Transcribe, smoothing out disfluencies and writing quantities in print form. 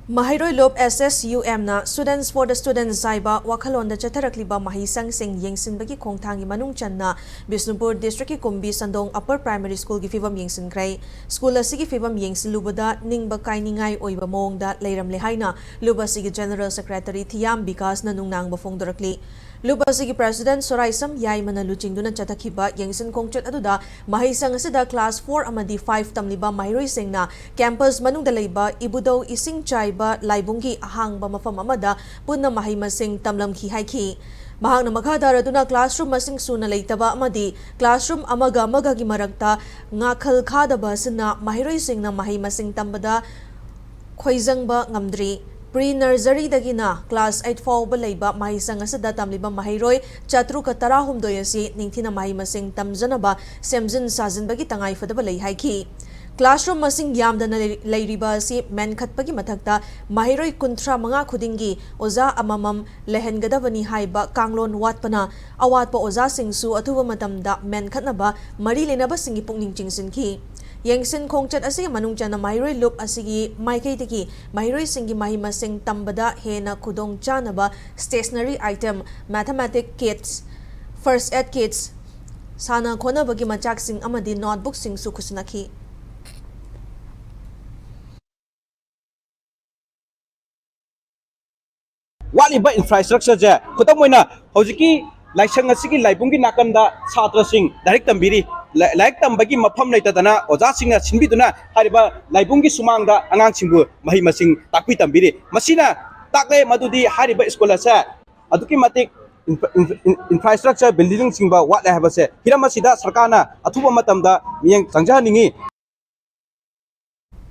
Mahei-Shang SSUM na Students for the Students Zaiba Wakhalon da Chatarakliba Mahei-Shang Sing Yengsin bagi Khongthangi Manung Channa Bisnupur District ki Kumbi Sandong Upper Primary School gi fibam yengsin krai School asigi fibam Yengillubada ningba kainingai oiba mongda leiramle haina Luba sigi General Secretary Thiam Bikas na nungnang bafongdorakli Luba sigi President Ssum Yaimana Luchingduna Chatakhiba Yengsin Khongchat aduda Mahei-Shang asida Class 4 Amadi 5 tamliba Mahiroi Sing na campus manungda leiba Ibudau Ising Chaiba Laibungi ahangba mafam amada punna mahai masing tamlamki haiki mahang na makadaraduna classroom masing suna leitaba amadi classroom amaga gi maragta Ngakhal khadaba sina Mahiroi Sing na mahai masing tambada khoizangba ngamdri pre-nursery dagina class 8 fawba leiba Mahei-Shang asida tamliba Mahiroi chatruka tarahumdoi asi ningthina mahai masing tamjanaba semjin sajinbagi tangai fadaba lei haiki Classroom masing yamdana leiriba si menkhatpagi mathakta Mahiroi kunthra manga khudingi oza amamam lehengadabani haiba kanglon watpana awatpa oza singsu athuba matamda menkhatnaba mari lenaba singi pungning chingsinki Yengsin Khongchat asigi manungchana Mahiroi loop asigi maikaitiki Mahiroi singi mahi masing tambada hena khudong chanaba stationery item mathematic kits first aid kits sana khonabagi machak sing amadi notebook singsu khusinaki Waliba infrastructure je khutam moina hojiki laisang asigi laibungi nakanda chhatra sing direct tambiri laik tambagi mafam leitadana oja singna sinbiduna hariba laibungi sumangda angang singbu mahi masing takpi tambiri masina takle madudi hariba school sa aduki matik infrastructure building singba wat la habase hiramasida sarkana athuba matamda miyang changja ningi